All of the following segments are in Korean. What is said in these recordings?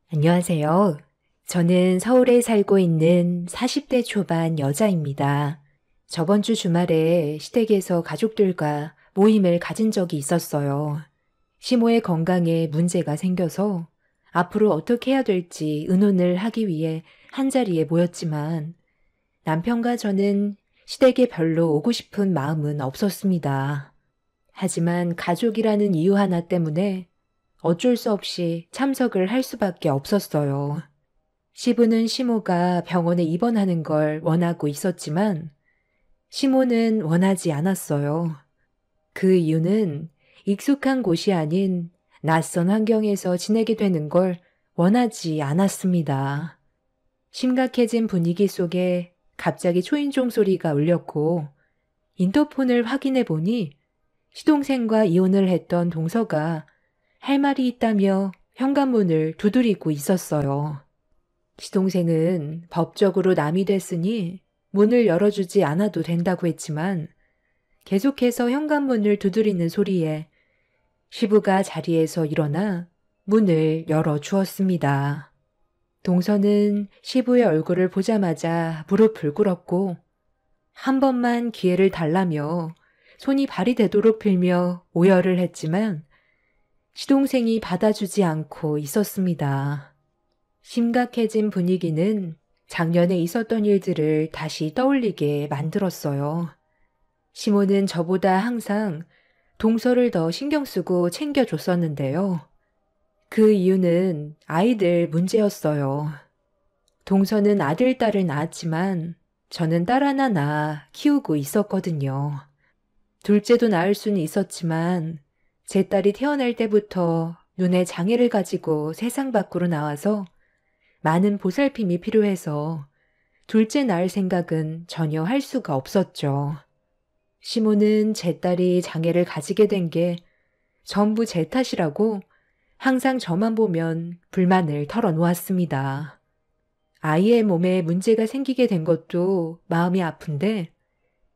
안녕하세요. 저는 서울에 살고 있는 40대 초반 여자입니다. 저번 주 주말에 시댁에서 가족들과 모임을 가진 적이 있었어요. 시모의 건강에 문제가 생겨서 앞으로 어떻게 해야 될지 의논을 하기 위해 한자리에 모였지만 남편과 저는 시댁에 별로 오고 싶은 마음은 없었습니다. 하지만 가족이라는 이유 하나 때문에 어쩔 수 없이 참석을 할 수밖에 없었어요. 시부는 시모가 병원에 입원하는 걸 원하고 있었지만 시모는 원하지 않았어요. 그 이유는 익숙한 곳이 아닌 낯선 환경에서 지내게 되는 걸 원하지 않았습니다. 심각해진 분위기 속에 갑자기 초인종 소리가 울렸고 인터폰을 확인해 보니 시동생과 이혼을 했던 동서가 할 말이 있다며 현관문을 두드리고 있었어요. 시동생은 법적으로 남이 됐으니 문을 열어주지 않아도 된다고 했지만 계속해서 현관문을 두드리는 소리에 시부가 자리에서 일어나 문을 열어주었습니다. 동서는 시부의 얼굴을 보자마자 무릎을 꿇었고 한 번만 기회를 달라며 손이 발이 되도록 빌며 오열을 했지만 시동생이 받아주지 않고 있었습니다. 심각해진 분위기는 작년에 있었던 일들을 다시 떠올리게 만들었어요. 시모는 저보다 항상 동서를 더 신경 쓰고 챙겨줬었는데요. 그 이유는 아이들 문제였어요. 동서는 아들, 딸을 낳았지만 저는 딸 하나 낳아 키우고 있었거든요. 둘째도 낳을 수는 있었지만 제 딸이 태어날 때부터 눈에 장애를 가지고 세상 밖으로 나와서 많은 보살핌이 필요해서 둘째 낳을 생각은 전혀 할 수가 없었죠. 시모는 제 딸이 장애를 가지게 된 게 전부 제 탓이라고 항상 저만 보면 불만을 털어놓았습니다. 아이의 몸에 문제가 생기게 된 것도 마음이 아픈데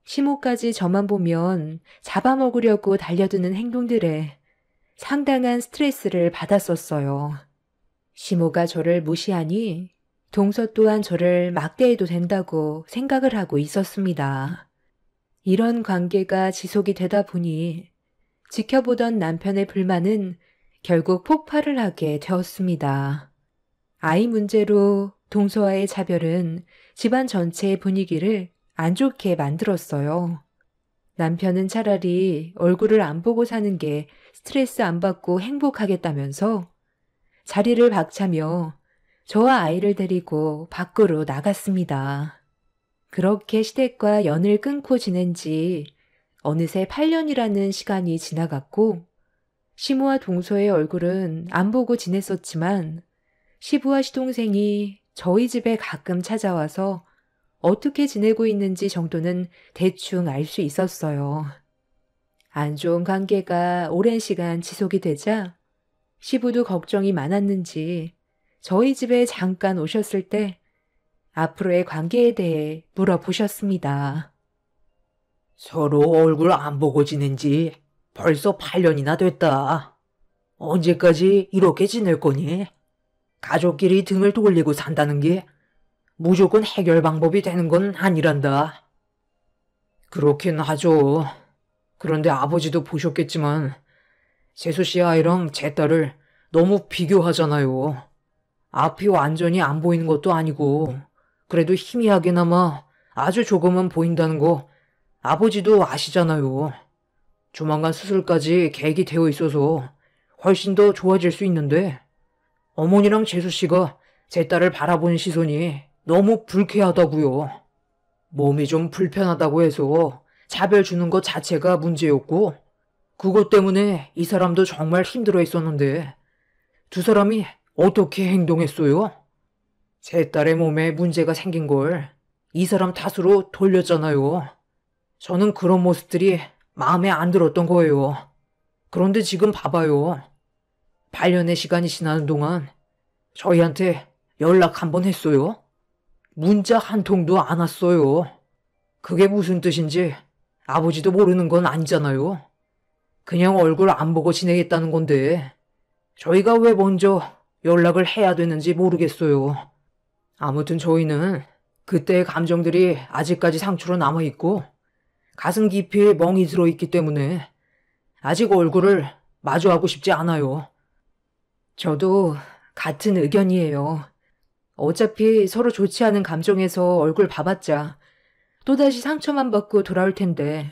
시모까지 저만 보면 잡아먹으려고 달려드는 행동들에 상당한 스트레스를 받았었어요. 시모가 저를 무시하니 동서 또한 저를 막대해도 된다고 생각을 하고 있었습니다. 이런 관계가 지속이 되다 보니 지켜보던 남편의 불만은 결국 폭발을 하게 되었습니다. 아이 문제로 동서와의 차별은 집안 전체의 분위기를 안 좋게 만들었어요. 남편은 차라리 얼굴을 안 보고 사는 게 스트레스 안 받고 행복하겠다면서 자리를 박차며 저와 아이를 데리고 밖으로 나갔습니다. 그렇게 시댁과 연을 끊고 지낸 지 어느새 8년이라는 시간이 지나갔고 시모와 동서의 얼굴은 안 보고 지냈었지만 시부와 시동생이 저희 집에 가끔 찾아와서 어떻게 지내고 있는지 정도는 대충 알 수 있었어요. 안 좋은 관계가 오랜 시간 지속이 되자 시부도 걱정이 많았는지 저희 집에 잠깐 오셨을 때 앞으로의 관계에 대해 물어보셨습니다. 서로 얼굴 안 보고 지낸 지 벌써 8년이나 됐다. 언제까지 이렇게 지낼 거니? 가족끼리 등을 돌리고 산다는 게 무조건 해결 방법이 되는 건 아니란다. 그렇긴 하죠. 그런데 아버지도 보셨겠지만 재수 씨 아이랑 제 딸을 너무 비교하잖아요. 앞이 완전히 안 보이는 것도 아니고 그래도 희미하게나마 아주 조금은 보인다는 거 아버지도 아시잖아요. 조만간 수술까지 계획이 되어 있어서 훨씬 더 좋아질 수 있는데 어머니랑 재수 씨가 제 딸을 바라보는 시선이 너무 불쾌하다고요. 몸이 좀 불편하다고 해서 차별 주는 것 자체가 문제였고 그것 때문에 이 사람도 정말 힘들어 했었는데 두 사람이 어떻게 행동했어요? 제 딸의 몸에 문제가 생긴 걸 이 사람 탓으로 돌렸잖아요. 저는 그런 모습들이 마음에 안 들었던 거예요. 그런데 지금 봐봐요. 8년의 시간이 지나는 동안 저희한테 연락 한 번 했어요? 문자 한 통도 안 왔어요. 그게 무슨 뜻인지 아버지도 모르는 건 아니잖아요. 그냥 얼굴 안 보고 지내겠다는 건데 저희가 왜 먼저 연락을 해야 되는지 모르겠어요. 아무튼 저희는 그때의 감정들이 아직까지 상처로 남아있고 가슴 깊이 멍이 들어있기 때문에 아직 얼굴을 마주하고 싶지 않아요. 저도 같은 의견이에요. 어차피 서로 좋지 않은 감정에서 얼굴 봐봤자 또다시 상처만 받고 돌아올 텐데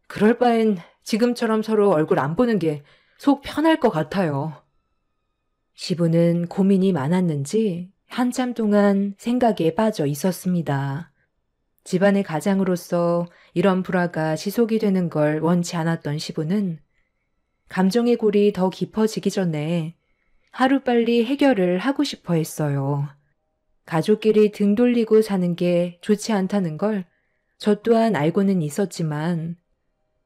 그럴 바엔 지금처럼 서로 얼굴 안 보는 게 속 편할 것 같아요. 시부는 고민이 많았는지 한참 동안 생각에 빠져 있었습니다. 집안의 가장으로서 이런 불화가 지속이 되는 걸 원치 않았던 시부는 감정의 골이 더 깊어지기 전에 하루빨리 해결을 하고 싶어 했어요. 가족끼리 등 돌리고 사는 게 좋지 않다는 걸 저 또한 알고는 있었지만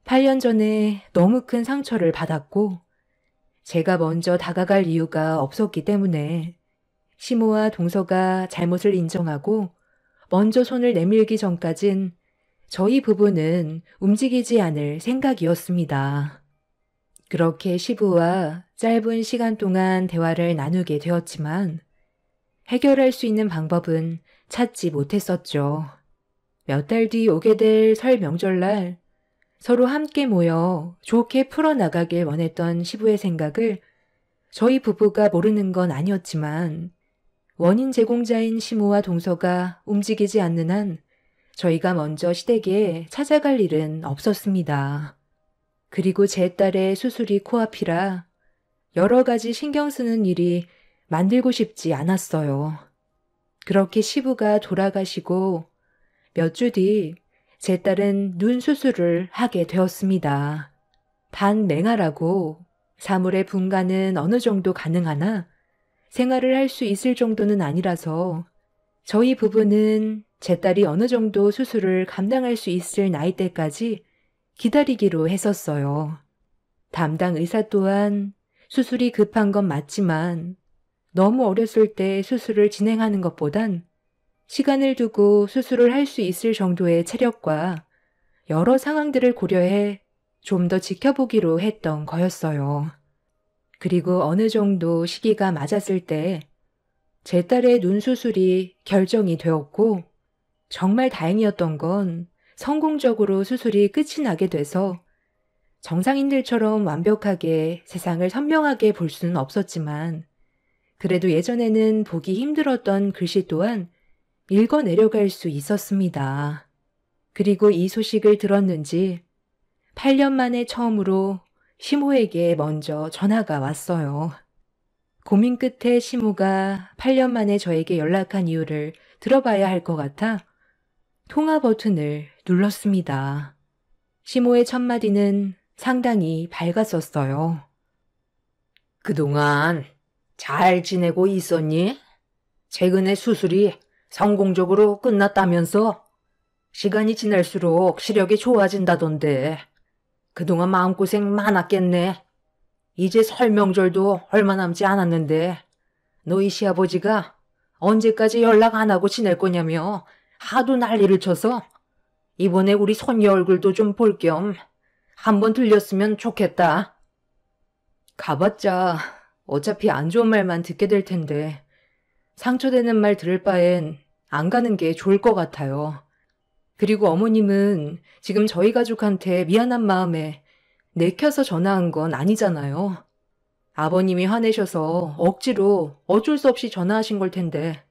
8년 전에 너무 큰 상처를 받았고 제가 먼저 다가갈 이유가 없었기 때문에 시모와 동서가 잘못을 인정하고 먼저 손을 내밀기 전까진 저희 부부는 움직이지 않을 생각이었습니다. 그렇게 시부와 짧은 시간 동안 대화를 나누게 되었지만 해결할 수 있는 방법은 찾지 못했었죠. 몇 달 뒤 오게 될 설 명절날 서로 함께 모여 좋게 풀어나가길 원했던 시부의 생각을 저희 부부가 모르는 건 아니었지만 원인 제공자인 시모와 동서가 움직이지 않는 한 저희가 먼저 시댁에 찾아갈 일은 없었습니다. 그리고 제 딸의 수술이 코앞이라 여러 가지 신경 쓰는 일이 만들고 싶지 않았어요. 그렇게 시부가 돌아가시고 몇 주 뒤 제 딸은 눈 수술을 하게 되었습니다. 반맹아라고 사물의 분간은 어느 정도 가능하나 생활을 할 수 있을 정도는 아니라서 저희 부부는 제 딸이 어느 정도 수술을 감당할 수 있을 나이대까지 기다리기로 했었어요. 담당 의사 또한 수술이 급한 건 맞지만 너무 어렸을 때 수술을 진행하는 것보단 시간을 두고 수술을 할 수 있을 정도의 체력과 여러 상황들을 고려해 좀 더 지켜보기로 했던 거였어요. 그리고 어느 정도 시기가 맞았을 때 제 딸의 눈 수술이 결정이 되었고 정말 다행이었던 건 성공적으로 수술이 끝이 나게 돼서 정상인들처럼 완벽하게 세상을 선명하게 볼 수는 없었지만 그래도 예전에는 보기 힘들었던 글씨 또한 읽어내려갈 수 있었습니다. 그리고 이 소식을 들었는지 8년 만에 처음으로 시모에게 먼저 전화가 왔어요. 고민 끝에 시모가 8년 만에 저에게 연락한 이유를 들어봐야 할 것 같아 통화 버튼을 눌렀습니다. 시모의 첫마디는 상당히 밝았었어요. 그동안 잘 지내고 있었니? 최근에 수술이 성공적으로 끝났다면서? 시간이 지날수록 시력이 좋아진다던데. 그동안 마음고생 많았겠네. 이제 설 명절도 얼마 남지 않았는데 너희 시아버지가 언제까지 연락 안 하고 지낼 거냐며 하도 난리를 쳐서 이번에 우리 손녀 얼굴도 좀 볼 겸 한번 들렸으면 좋겠다. 가봤자 어차피 안 좋은 말만 듣게 될 텐데 상처되는 말 들을 바엔 안 가는 게 좋을 것 같아요. 그리고 어머님은 지금 저희 가족한테 미안한 마음에 내켜서 전화한 건 아니잖아요. 아버님이 화내셔서 억지로 어쩔 수 없이 전화하신 걸 텐데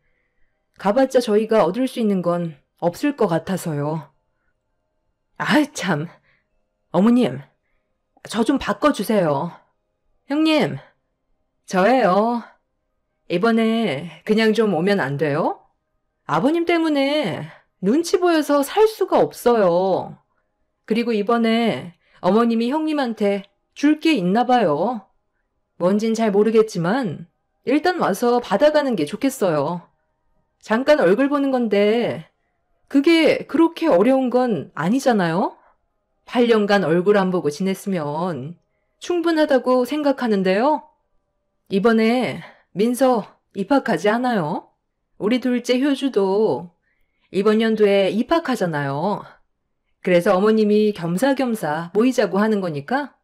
가봤자 저희가 얻을 수 있는 건 없을 것 같아서요. 아이 참, 어머님, 저 좀 바꿔주세요. 형님, 저예요. 이번에 그냥 좀 오면 안 돼요? 아버님 때문에 눈치 보여서 살 수가 없어요. 그리고 이번에 어머님이 형님한테 줄 게 있나 봐요. 뭔진 잘 모르겠지만 일단 와서 받아가는 게 좋겠어요. 잠깐 얼굴 보는 건데 그게 그렇게 어려운 건 아니잖아요? 8년간 얼굴 안 보고 지냈으면 충분하다고 생각하는데요. 이번에 민서 입학하지 않아요? 우리 둘째 효주도 이번 연도에 입학하잖아요. 그래서 어머님이 겸사겸사 모이자고 하는 거니까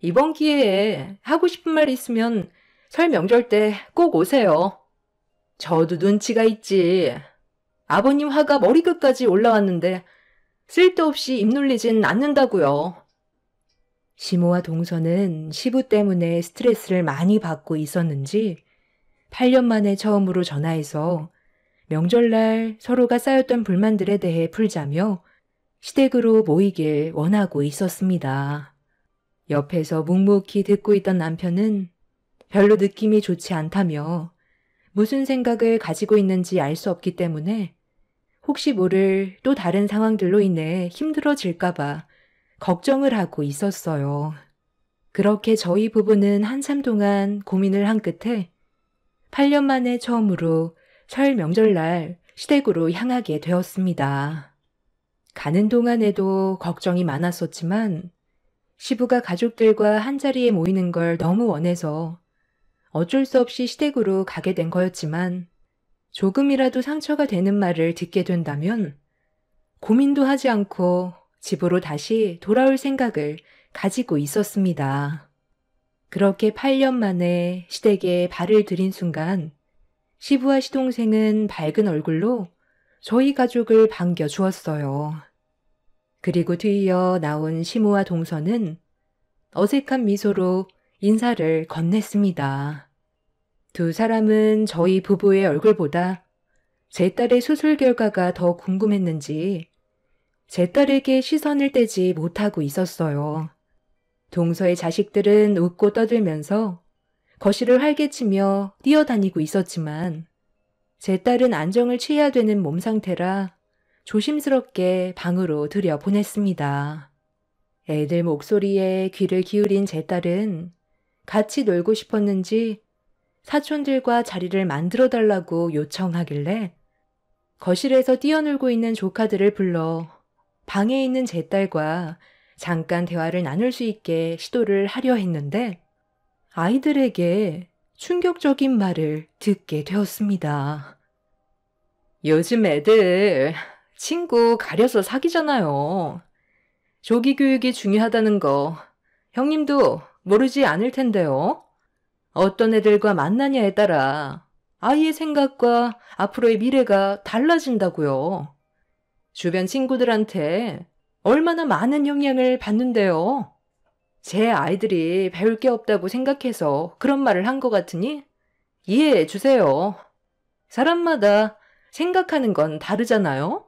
이번 기회에 하고 싶은 말 있으면 설 명절 때 꼭 오세요. 저도 눈치가 있지. 아버님 화가 머리끝까지 올라왔는데 쓸데없이 입 놀리진 않는다고요. 시모와 동서는 시부 때문에 스트레스를 많이 받고 있었는지 8년 만에 처음으로 전화해서 명절날 서로가 쌓였던 불만들에 대해 풀자며 시댁으로 모이길 원하고 있었습니다. 옆에서 묵묵히 듣고 있던 남편은 별로 느낌이 좋지 않다며 무슨 생각을 가지고 있는지 알 수 없기 때문에 혹시 모를 또 다른 상황들로 인해 힘들어질까봐 걱정을 하고 있었어요. 그렇게 저희 부부는 한참 동안 고민을 한 끝에 8년 만에 처음으로 설 명절날 시댁으로 향하게 되었습니다. 가는 동안에도 걱정이 많았었지만 시부가 가족들과 한자리에 모이는 걸 너무 원해서 어쩔 수 없이 시댁으로 가게 된 거였지만 조금이라도 상처가 되는 말을 듣게 된다면 고민도 하지 않고 집으로 다시 돌아올 생각을 가지고 있었습니다. 그렇게 8년 만에 시댁에 발을 들인 순간 시부와 시동생은 밝은 얼굴로 저희 가족을 반겨주었어요. 그리고 뒤이어 나온 시모와 동서는 어색한 미소로 인사를 건넸습니다. 두 사람은 저희 부부의 얼굴보다 제 딸의 수술 결과가 더 궁금했는지 제 딸에게 시선을 떼지 못하고 있었어요. 동서의 자식들은 웃고 떠들면서 거실을 활개치며 뛰어다니고 있었지만 제 딸은 안정을 취해야 되는 몸 상태라 조심스럽게 방으로 들여보냈습니다. 애들 목소리에 귀를 기울인 제 딸은 같이 놀고 싶었는지 사촌들과 자리를 만들어달라고 요청하길래 거실에서 뛰어놀고 있는 조카들을 불러 방에 있는 제 딸과 잠깐 대화를 나눌 수 있게 시도를 하려 했는데 아이들에게 충격적인 말을 듣게 되었습니다. 요즘 애들 친구 가려서 사귀잖아요. 조기 교육이 중요하다는 거 형님도 모르지 않을 텐데요. 어떤 애들과 만나냐에 따라 아이의 생각과 앞으로의 미래가 달라진다고요. 주변 친구들한테 얼마나 많은 영향을 받는데요. 제 아이들이 배울 게 없다고 생각해서 그런 말을 한 것 같으니 이해해 주세요. 사람마다 생각하는 건 다르잖아요.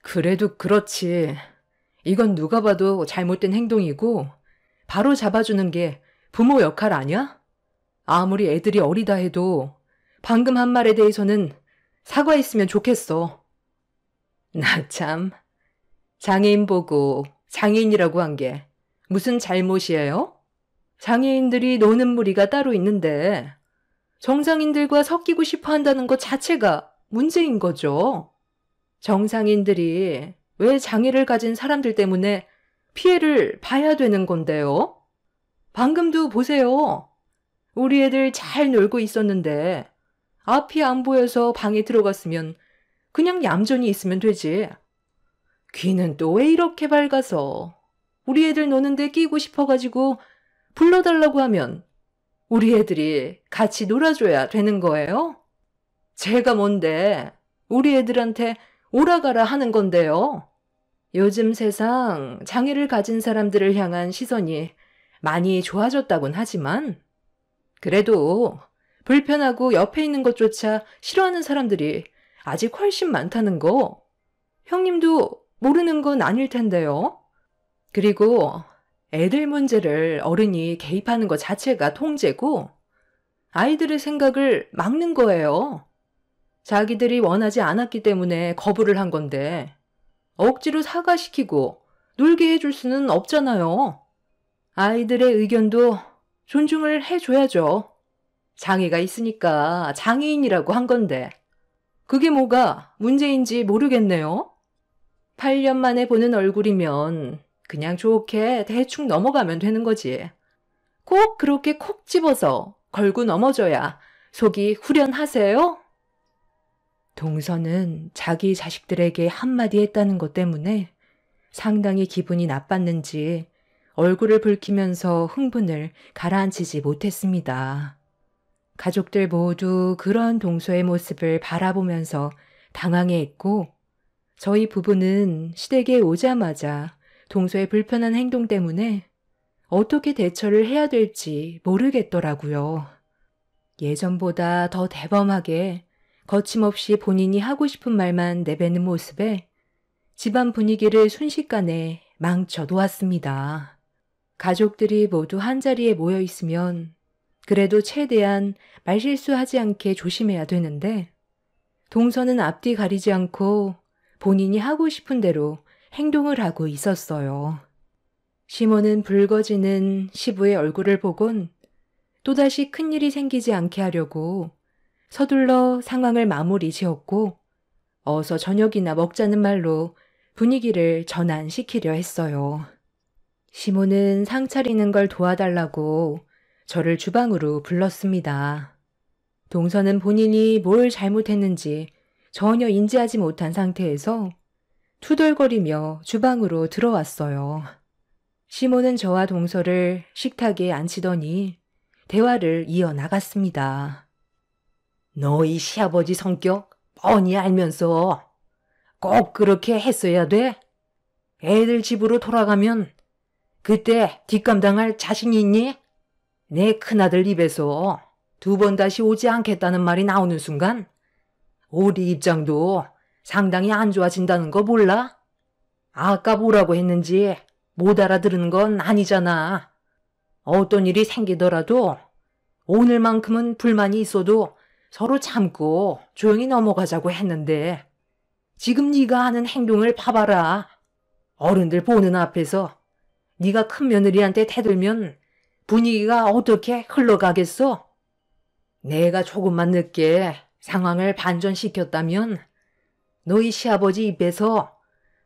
그래도 그렇지. 이건 누가 봐도 잘못된 행동이고 바로 잡아주는 게 부모 역할 아니야? 아무리 애들이 어리다 해도 방금 한 말에 대해서는 사과했으면 좋겠어. 나 참, 장애인 보고 장애인이라고 한 게 무슨 잘못이에요? 장애인들이 노는 무리가 따로 있는데 정상인들과 섞이고 싶어 한다는 것 자체가 문제인 거죠. 정상인들이 왜 장애를 가진 사람들 때문에 피해를 봐야 되는 건데요? 방금도 보세요. 우리 애들 잘 놀고 있었는데 앞이 안 보여서 방에 들어갔으면 그냥 얌전히 있으면 되지. 귀는 또 왜 이렇게 밝아서 우리 애들 노는데 끼고 싶어가지고 불러달라고 하면 우리 애들이 같이 놀아줘야 되는 거예요? 제가 뭔데 우리 애들한테 오라가라 하는 건데요. 요즘 세상 장애를 가진 사람들을 향한 시선이 많이 좋아졌다곤 하지만 그래도 불편하고 옆에 있는 것조차 싫어하는 사람들이 아직 훨씬 많다는 거 형님도 모르는 건 아닐 텐데요. 그리고 애들 문제를 어른이 개입하는 것 자체가 통제고 아이들의 생각을 막는 거예요. 자기들이 원하지 않았기 때문에 거부를 한 건데 억지로 사과시키고 놀게 해줄 수는 없잖아요. 아이들의 의견도 존중을 해줘야죠. 장애가 있으니까 장애인이라고 한 건데 그게 뭐가 문제인지 모르겠네요. 8년 만에 보는 얼굴이면 그냥 좋게 대충 넘어가면 되는 거지. 꼭 그렇게 콕 집어서 걸고 넘어져야 속이 후련하세요? 동서는 자기 자식들에게 한마디 했다는 것 때문에 상당히 기분이 나빴는지 얼굴을 붉히면서 흥분을 가라앉히지 못했습니다. 가족들 모두 그런 동서의 모습을 바라보면서 당황해했고 저희 부부는 시댁에 오자마자 동서의 불편한 행동 때문에 어떻게 대처를 해야 될지 모르겠더라고요. 예전보다 더 대범하게 거침없이 본인이 하고 싶은 말만 내뱉는 모습에 집안 분위기를 순식간에 망쳐 놓았습니다. 가족들이 모두 한자리에 모여 있으면 그래도 최대한 말실수하지 않게 조심해야 되는데 동서는 앞뒤 가리지 않고 본인이 하고 싶은 대로 행동을 하고 있었어요. 시모는 붉어지는 시부의 얼굴을 보곤 또다시 큰일이 생기지 않게 하려고 서둘러 상황을 마무리 지었고 어서 저녁이나 먹자는 말로 분위기를 전환시키려 했어요. 시모는 상 차리는 걸 도와달라고 저를 주방으로 불렀습니다. 동서는 본인이 뭘 잘못했는지 전혀 인지하지 못한 상태에서 투덜거리며 주방으로 들어왔어요. 시모는 저와 동서를 식탁에 앉히더니 대화를 이어나갔습니다. 너희 시아버지 성격 뻔히 알면서 꼭 그렇게 했어야 돼? 애들 집으로 돌아가면 그때 뒷감당할 자신이 있니? 내 큰아들 입에서 2번 다시 오지 않겠다는 말이 나오는 순간 우리 입장도 상당히 안 좋아진다는 거 몰라? 아까 뭐라고 했는지 못 알아들은 건 아니잖아. 어떤 일이 생기더라도 오늘만큼은 불만이 있어도 서로 참고 조용히 넘어가자고 했는데 지금 네가 하는 행동을 봐봐라. 어른들 보는 앞에서 네가 큰 며느리한테 대들면 분위기가 어떻게 흘러가겠어? 내가 조금만 늦게 상황을 반전시켰다면 너희 시아버지 입에서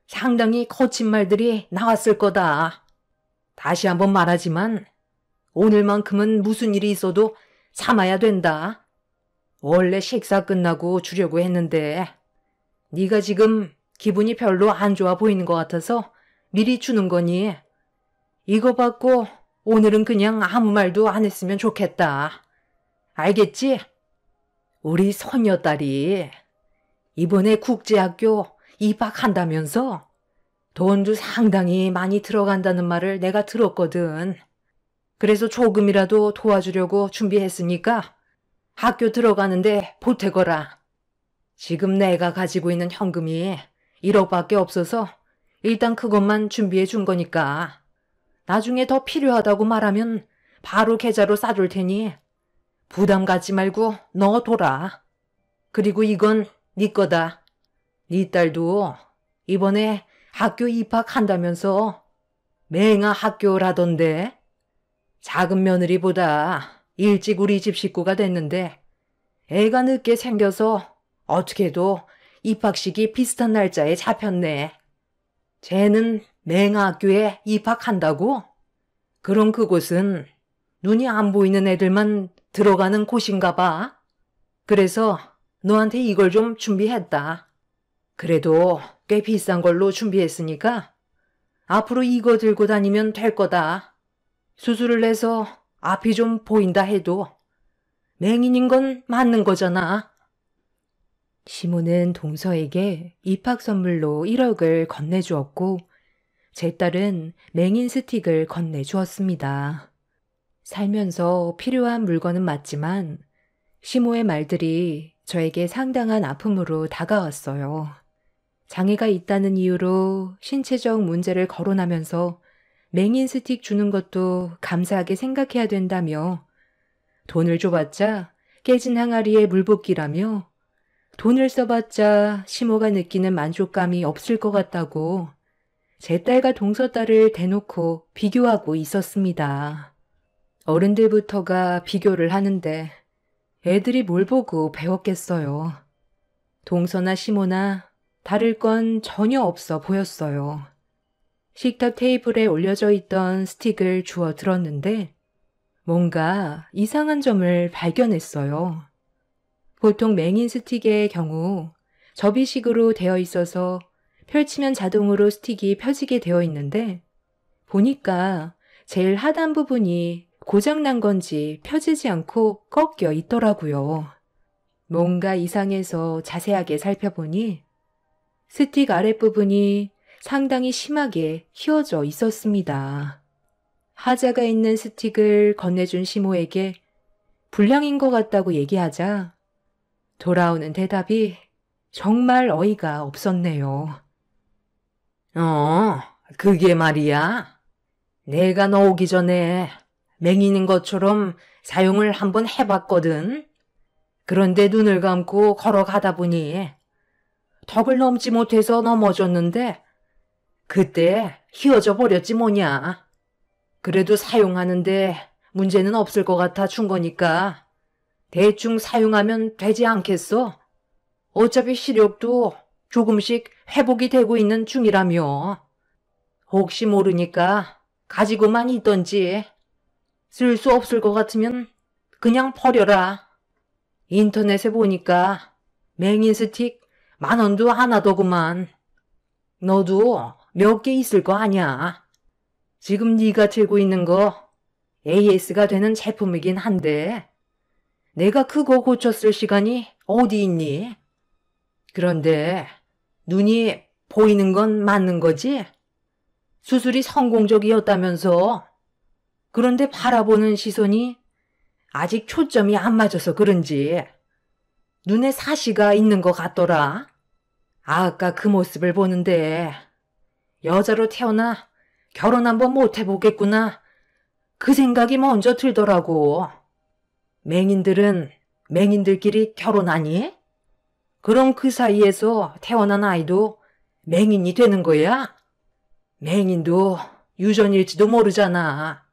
상당히 거친 말들이 나왔을 거다. 다시 한번 말하지만 오늘만큼은 무슨 일이 있어도 참아야 된다. 원래 식사 끝나고 주려고 했는데 네가 지금 기분이 별로 안 좋아 보이는 것 같아서 미리 주는 거니. 이거 받고 오늘은 그냥 아무 말도 안 했으면 좋겠다. 알겠지? 우리 손녀딸이 이번에 국제학교 입학한다면서 돈도 상당히 많이 들어간다는 말을 내가 들었거든. 그래서 조금이라도 도와주려고 준비했으니까 학교 들어가는데 보태거라. 지금 내가 가지고 있는 현금이 1억밖에 없어서 일단 그것만 준비해 준 거니까 나중에 더 필요하다고 말하면 바로 계좌로 싸줄 테니 부담 갖지 말고 넣어둬라. 그리고 이건 네 거다. 네 딸도 이번에 학교 입학한다면서 맹아 학교라던데. 작은 며느리보다 일찍 우리 집 식구가 됐는데 애가 늦게 생겨서 어떻게도 입학식이 비슷한 날짜에 잡혔네. 쟤는 맹아 학교에 입학한다고? 그럼 그곳은 눈이 안 보이는 애들만 들어가는 곳인가 봐. 그래서 너한테 이걸 좀 준비했다. 그래도 꽤 비싼 걸로 준비했으니까 앞으로 이거 들고 다니면 될 거다. 수술을 해서 앞이 좀 보인다 해도 맹인인 건 맞는 거잖아. 시모는 동서에게 입학 선물로 1억을 건네주었고 제 딸은 맹인 스틱을 건네주었습니다. 살면서 필요한 물건은 맞지만 시모의 말들이 저에게 상당한 아픔으로 다가왔어요. 장애가 있다는 이유로 신체적 문제를 거론하면서 맹인 스틱 주는 것도 감사하게 생각해야 된다며 돈을 줘봤자 깨진 항아리에 물 붓기라며 돈을 써봤자 시모가 느끼는 만족감이 없을 것 같다고 제 딸과 동서 딸을 대놓고 비교하고 있었습니다. 어른들부터가 비교를 하는데 애들이 뭘 보고 배웠겠어요. 동서나 시모나 다를 건 전혀 없어 보였어요. 식탁 테이블에 올려져 있던 스틱을 주워 들었는데 뭔가 이상한 점을 발견했어요. 보통 맹인 스틱의 경우 접이식으로 되어 있어서 펼치면 자동으로 스틱이 펴지게 되어 있는데 보니까 제일 하단 부분이 고장난 건지 펴지지 않고 꺾여 있더라고요. 뭔가 이상해서 자세하게 살펴보니 스틱 아랫부분이 상당히 심하게 휘어져 있었습니다. 하자가 있는 스틱을 건네준 시모에게 불량인 것 같다고 얘기하자 돌아오는 대답이 정말 어이가 없었네요. 그게 말이야. 내가 너 오기 전에 맹인인 것처럼 사용을 한번 해봤거든. 그런데 눈을 감고 걸어가다 보니 턱을 넘지 못해서 넘어졌는데 그때 휘어져 버렸지 뭐냐. 그래도 사용하는데 문제는 없을 것 같아 준 거니까 대충 사용하면 되지 않겠어? 어차피 시력도 조금씩 회복이 되고 있는 중이라며. 혹시 모르니까 가지고만 있던지. 쓸 수 없을 것 같으면 그냥 버려라. 인터넷에 보니까 맹인 스틱 10,000원도 안 하더구만. 너도 몇 개 있을 거 아냐. 지금 네가 들고 있는 거 AS가 되는 제품이긴 한데 내가 그거 고쳤을 시간이 어디 있니? 그런데 눈이 보이는 건 맞는 거지? 수술이 성공적이었다면서. 그런데 바라보는 시선이 아직 초점이 안 맞아서 그런지 눈에 사시가 있는 것 같더라. 아까 그 모습을 보는데 여자로 태어나 결혼 한번 못 해보겠구나. 그 생각이 먼저 들더라고. 맹인들은 맹인들끼리 결혼하니? 그럼 그 사이에서 태어난 아이도 맹인이 되는 거야? 맹인도 유전일지도 모르잖아.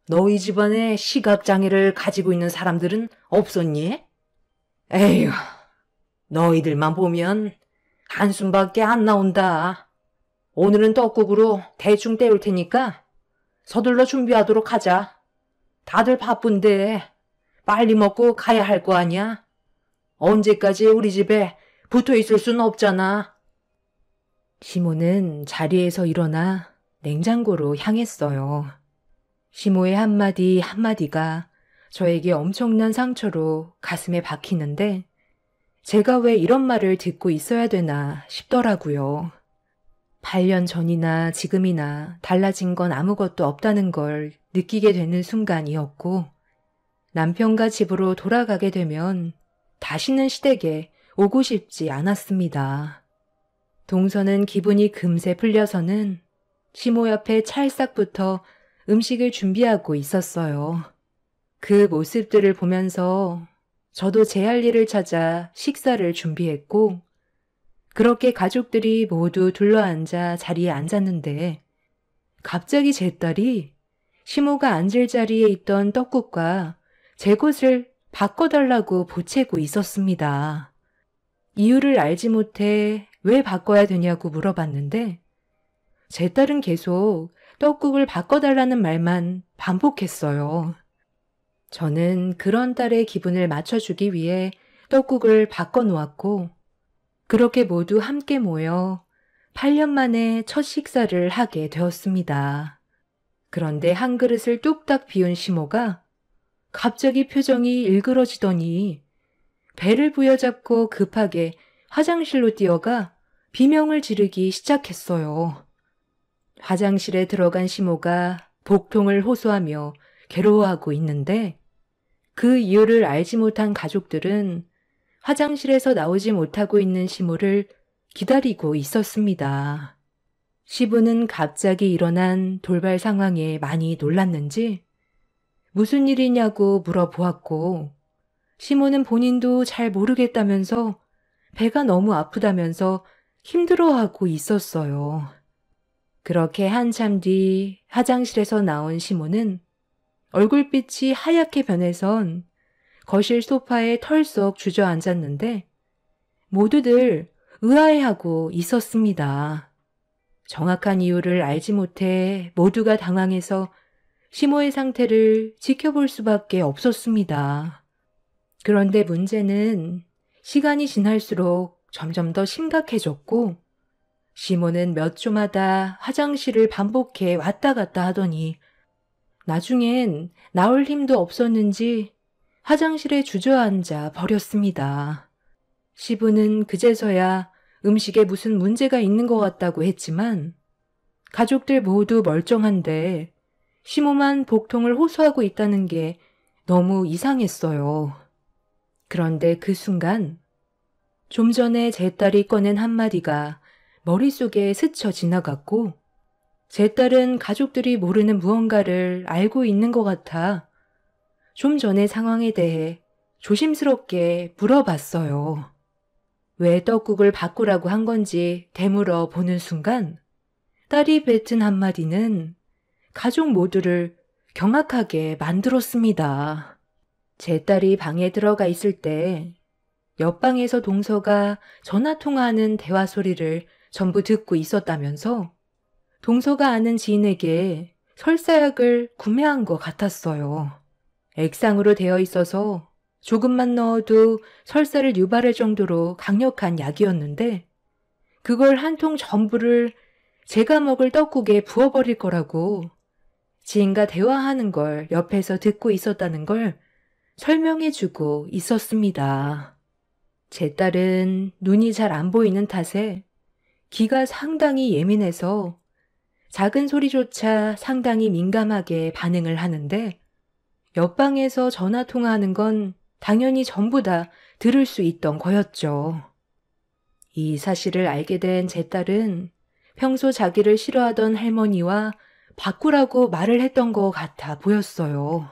너희 집안에 시각장애를 가지고 있는 사람들은 없었니? 에휴, 너희들만 보면 한숨밖에 안 나온다. 오늘은 떡국으로 대충 때울 테니까 서둘러 준비하도록 하자. 다들 바쁜데 빨리 먹고 가야 할 거 아니야? 언제까지 우리 집에 붙어 있을 순 없잖아. 시모는 자리에서 일어나 냉장고로 향했어요. 시모의 한마디 한마디가 저에게 엄청난 상처로 가슴에 박히는데 제가 왜 이런 말을 듣고 있어야 되나 싶더라고요. 8년 전이나 지금이나 달라진 건 아무것도 없다는 걸 느끼게 되는 순간이었고 남편과 집으로 돌아가게 되면 다시는 시댁에 오고 싶지 않았습니다. 동서는 기분이 금세 풀려서는 시모 옆에 찰싹부터 음식을 준비하고 있었어요. 그 모습들을 보면서 저도 제 할 일을 찾아 식사를 준비했고 그렇게 가족들이 모두 둘러앉아 자리에 앉았는데 갑자기 제 딸이 시모가 앉을 자리에 있던 떡국과 제 곳을 바꿔달라고 보채고 있었습니다. 이유를 알지 못해 왜 바꿔야 되냐고 물어봤는데 제 딸은 계속 떡국을 바꿔달라는 말만 반복했어요. 저는 그런 딸의 기분을 맞춰주기 위해 떡국을 바꿔놓았고 그렇게 모두 함께 모여 8년 만에 첫 식사를 하게 되었습니다. 그런데 한 그릇을 뚝딱 비운 시모가 갑자기 표정이 일그러지더니 배를 부여잡고 급하게 화장실로 뛰어가 비명을 지르기 시작했어요. 화장실에 들어간 시모가 복통을 호소하며 괴로워하고 있는데 그 이유를 알지 못한 가족들은 화장실에서 나오지 못하고 있는 시모를 기다리고 있었습니다. 시부는 갑자기 일어난 돌발 상황에 많이 놀랐는지 무슨 일이냐고 물어보았고 시모는 본인도 잘 모르겠다면서 배가 너무 아프다면서 힘들어하고 있었어요. 그렇게 한참 뒤 화장실에서 나온 시모는 얼굴빛이 하얗게 변해선 거실 소파에 털썩 주저앉았는데 모두들 의아해하고 있었습니다. 정확한 이유를 알지 못해 모두가 당황해서 시모의 상태를 지켜볼 수밖에 없었습니다. 그런데 문제는 시간이 지날수록 점점 더 심각해졌고 시모는 몇 초마다 화장실을 반복해 왔다 갔다 하더니 나중엔 나올 힘도 없었는지 화장실에 주저앉아 버렸습니다. 시부는 그제서야 음식에 무슨 문제가 있는 것 같다고 했지만 가족들 모두 멀쩡한데 시모만 복통을 호소하고 있다는 게 너무 이상했어요. 그런데 그 순간 좀 전에 제 딸이 꺼낸 한마디가 머릿속에 스쳐 지나갔고 제 딸은 가족들이 모르는 무언가를 알고 있는 것 같아 좀 전의 상황에 대해 조심스럽게 물어봤어요. 왜 떡국을 바꾸라고 한 건지 되물어 보는 순간 딸이 뱉은 한마디는 가족 모두를 경악하게 만들었습니다. 제 딸이 방에 들어가 있을 때 옆방에서 동서가 전화통화하는 대화 소리를 전부 듣고 있었다면서 동서가 아는 지인에게 설사약을 구매한 것 같았어요. 액상으로 되어 있어서 조금만 넣어도 설사를 유발할 정도로 강력한 약이었는데 그걸 한 통 전부를 제가 먹을 떡국에 부어버릴 거라고 지인과 대화하는 걸 옆에서 듣고 있었다는 걸 설명해주고 있었습니다. 제 딸은 눈이 잘 안 보이는 탓에 귀가 상당히 예민해서 작은 소리조차 상당히 민감하게 반응을 하는데 옆방에서 전화 통화하는 건 당연히 전부 다 들을 수 있던 거였죠. 이 사실을 알게 된 제 딸은 평소 자기를 싫어하던 할머니와 바꾸라고 말을 했던 것 같아 보였어요.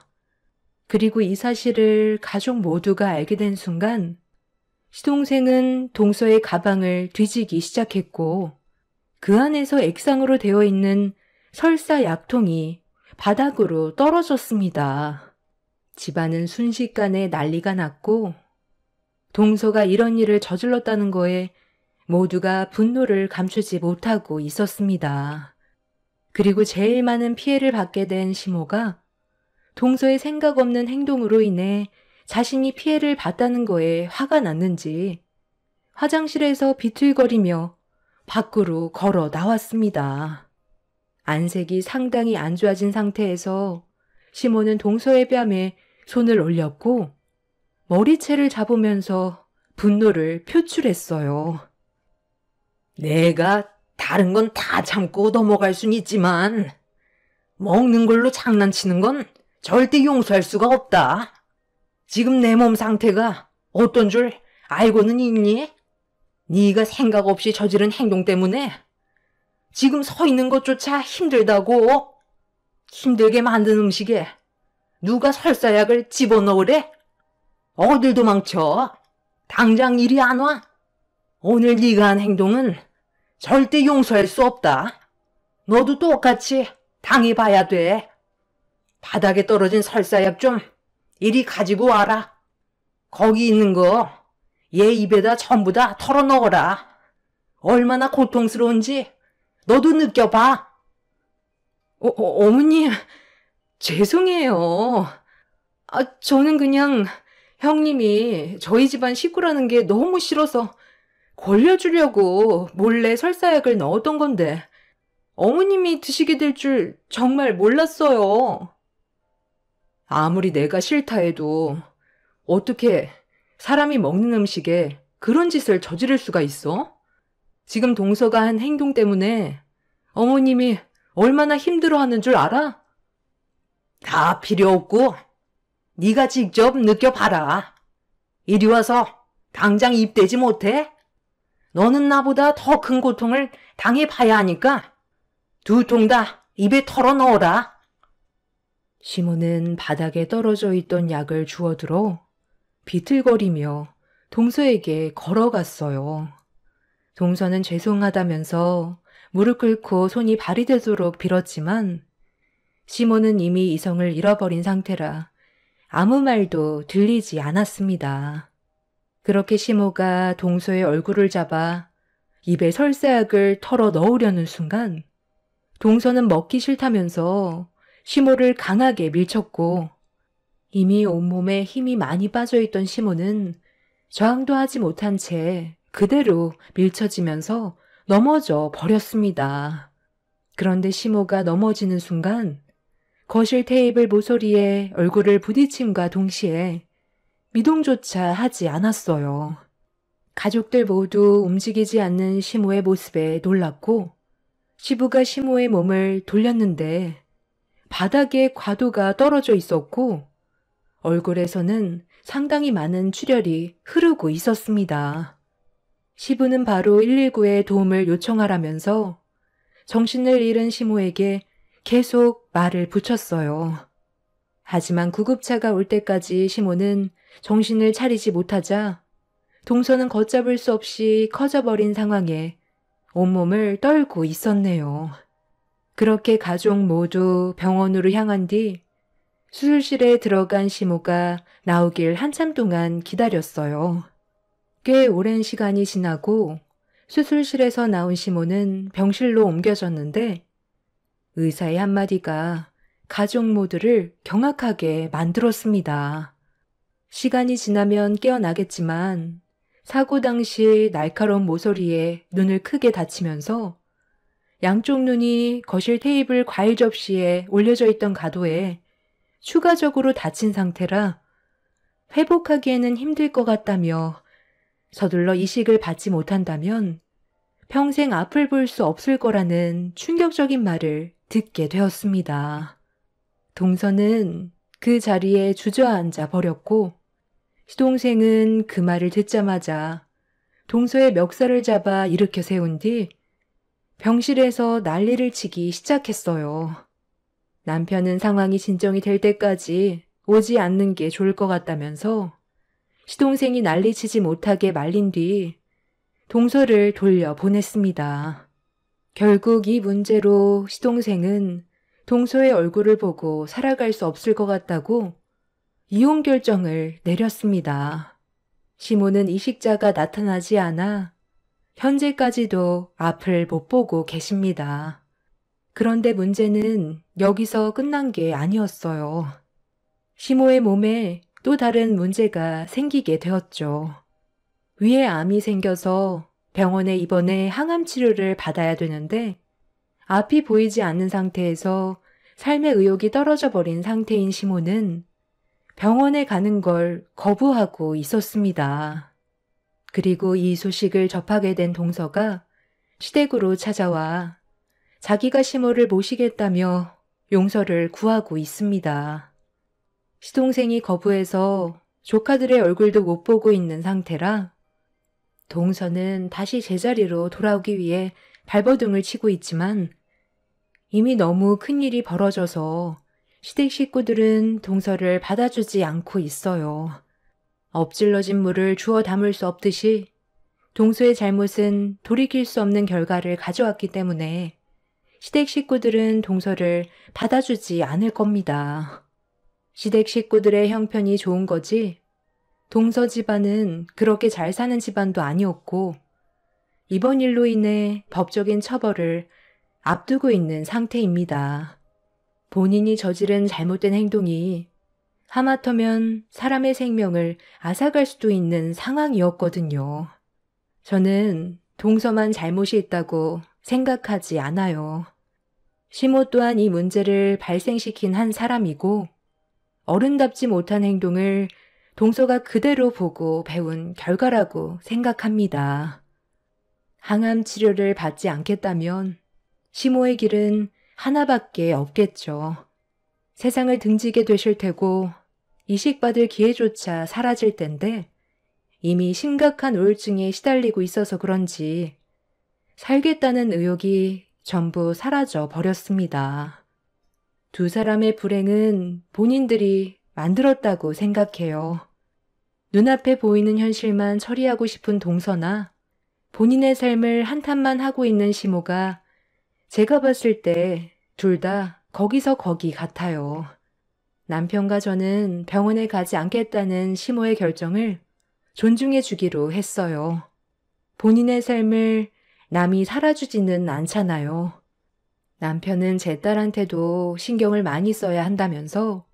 그리고 이 사실을 가족 모두가 알게 된 순간 시동생은 동서의 가방을 뒤지기 시작했고 그 안에서 액상으로 되어 있는 설사 약통이 바닥으로 떨어졌습니다. 집안은 순식간에 난리가 났고 동서가 이런 일을 저질렀다는 거에 모두가 분노를 감추지 못하고 있었습니다. 그리고 제일 많은 피해를 받게 된 시모가 동서의 생각 없는 행동으로 인해 자신이 피해를 봤다는 거에 화가 났는지 화장실에서 비틀거리며 밖으로 걸어 나왔습니다. 안색이 상당히 안 좋아진 상태에서 시모는 동서의 뺨에 손을 올렸고 머리채를 잡으면서 분노를 표출했어요. 내가 다른 건 다 참고 넘어갈 순 있지만 먹는 걸로 장난치는 건 절대 용서할 수가 없다. 지금 내 몸 상태가 어떤 줄 알고는 있니? 네가 생각 없이 저지른 행동 때문에 지금 서 있는 것조차 힘들다고. 힘들게 만든 음식에 누가 설사약을 집어넣으래? 어딜 도망쳐? 당장 이리 안 와? 오늘 네가 한 행동은 절대 용서할 수 없다. 너도 똑같이 당해봐야 돼. 바닥에 떨어진 설사약 좀 이리 가지고 와라. 거기 있는 거 얘 입에다 전부 다 털어넣어라. 얼마나 고통스러운지 너도 느껴봐. 어머님, 죄송해요. 저는 그냥 형님이 저희 집안 식구라는 게 너무 싫어서 걸려주려고 몰래 설사약을 넣었던 건데 어머님이 드시게 될 줄 정말 몰랐어요. 아무리 내가 싫다 해도 어떻게 사람이 먹는 음식에 그런 짓을 저지를 수가 있어? 지금 동서가 한 행동 때문에 어머님이 얼마나 힘들어하는 줄 알아? 다 필요 없고 네가 직접 느껴봐라. 이리 와서 당장 입대지 못해? 너는 나보다 더 큰 고통을 당해봐야 하니까 두 통 다 입에 털어넣어라. 시모는 바닥에 떨어져 있던 약을 주워들어 비틀거리며 동서에게 걸어갔어요. 동서는 죄송하다면서 무릎 꿇고 손이 발이 되도록 빌었지만 시모는 이미 이성을 잃어버린 상태라 아무 말도 들리지 않았습니다. 그렇게 시모가 동서의 얼굴을 잡아 입에 설사약을 털어 넣으려는 순간 동서는 먹기 싫다면서 시모를 강하게 밀쳤고 이미 온몸에 힘이 많이 빠져있던 시모는 저항도 하지 못한 채 그대로 밀쳐지면서 넘어져 버렸습니다. 그런데 시모가 넘어지는 순간 거실 테이블 모서리에 얼굴을 부딪힘과 동시에 미동조차 하지 않았어요. 가족들 모두 움직이지 않는 시모의 모습에 놀랐고 시부가 시모의 몸을 돌렸는데 바닥에 과도가 떨어져 있었고 얼굴에서는 상당히 많은 출혈이 흐르고 있었습니다. 시부는 바로 119에 도움을 요청하라면서 정신을 잃은 시모에게 계속 말을 붙였어요. 하지만 구급차가 올 때까지 시모는 정신을 차리지 못하자 동서는 걷잡을 수 없이 커져버린 상황에 온몸을 떨고 있었네요. 그렇게 가족 모두 병원으로 향한 뒤 수술실에 들어간 시모가 나오길 한참 동안 기다렸어요. 꽤 오랜 시간이 지나고 수술실에서 나온 시모는 병실로 옮겨졌는데 의사의 한마디가 가족 모두를 경악하게 만들었습니다. 시간이 지나면 깨어나겠지만 사고 당시 날카로운 모서리에 눈을 크게 다치면서 양쪽 눈이 거실 테이블 과일 접시에 올려져 있던 가도에 추가적으로 다친 상태라 회복하기에는 힘들 것 같다며 서둘러 이식을 받지 못한다면 평생 앞을 볼 수 없을 거라는 충격적인 말을 듣게 되었습니다. 동서는 그 자리에 주저앉아 버렸고 시동생은 그 말을 듣자마자 동서의 멱살을 잡아 일으켜 세운 뒤 병실에서 난리를 치기 시작했어요. 남편은 상황이 진정이 될 때까지 오지 않는 게 좋을 것 같다면서 시동생이 난리치지 못하게 말린 뒤 동서를 돌려보냈습니다. 결국 이 문제로 시동생은 동서의 얼굴을 보고 살아갈 수 없을 것 같다고 이혼 결정을 내렸습니다. 시모는 이식자가 나타나지 않아 현재까지도 앞을 못 보고 계십니다. 그런데 문제는 여기서 끝난 게 아니었어요. 시모의 몸에 또 다른 문제가 생기게 되었죠. 위에 암이 생겨서 병원에 입원해 항암 치료를 받아야 되는데 앞이 보이지 않는 상태에서 삶의 의욕이 떨어져 버린 상태인 시모는 병원에 가는 걸 거부하고 있었습니다. 그리고 이 소식을 접하게 된 동서가 시댁으로 찾아와 자기가 시모를 모시겠다며 용서를 구하고 있습니다. 시동생이 거부해서 조카들의 얼굴도 못 보고 있는 상태라 동서는 다시 제자리로 돌아오기 위해 발버둥을 치고 있지만 이미 너무 큰일이 벌어져서 시댁 식구들은 동서를 받아주지 않고 있어요. 엎질러진 물을 주워 담을 수 없듯이 동서의 잘못은 돌이킬 수 없는 결과를 가져왔기 때문에 시댁 식구들은 동서를 받아주지 않을 겁니다. 시댁 식구들의 형편이 좋은 거지 동서 집안은 그렇게 잘 사는 집안도 아니었고 이번 일로 인해 법적인 처벌을 앞두고 있는 상태입니다. 본인이 저지른 잘못된 행동이 하마터면 사람의 생명을 앗아갈 수도 있는 상황이었거든요. 저는 동서만 잘못이 있다고 생각하지 않아요. 시모 또한 이 문제를 발생시킨 한 사람이고 어른답지 못한 행동을 동서가 그대로 보고 배운 결과라고 생각합니다. 항암 치료를 받지 않겠다면 시모의 길은 하나밖에 없겠죠. 세상을 등지게 되실 테고 이식받을 기회조차 사라질 텐데 이미 심각한 우울증에 시달리고 있어서 그런지 살겠다는 의욕이 전부 사라져 버렸습니다. 두 사람의 불행은 본인들이 만들었다고 생각해요. 눈앞에 보이는 현실만 처리하고 싶은 동서나 본인의 삶을 한탄만 하고 있는 시모가 제가 봤을 때 둘 다 거기서 거기 같아요. 남편과 저는 병원에 가지 않겠다는 시모의 결정을 존중해 주기로 했어요. 본인의 삶을 남이 살아주지는 않잖아요. 남편은 제 딸한테도 신경을 많이 써야 한다면서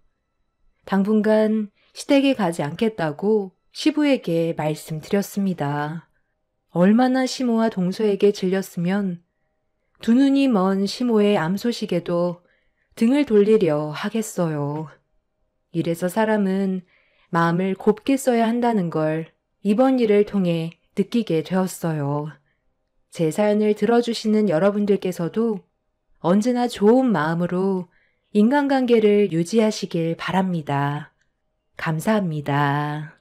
당분간 시댁에 가지 않겠다고 시부에게 말씀드렸습니다. 얼마나 시모와 동서에게 질렸으면 두 눈이 먼 시모의 암 소식에도 등을 돌리려 하겠어요. 이래서 사람은 마음을 곱게 써야 한다는 걸 이번 일을 통해 느끼게 되었어요. 제 사연을 들어주시는 여러분들께서도 언제나 좋은 마음으로 인간관계를 유지하시길 바랍니다. 감사합니다.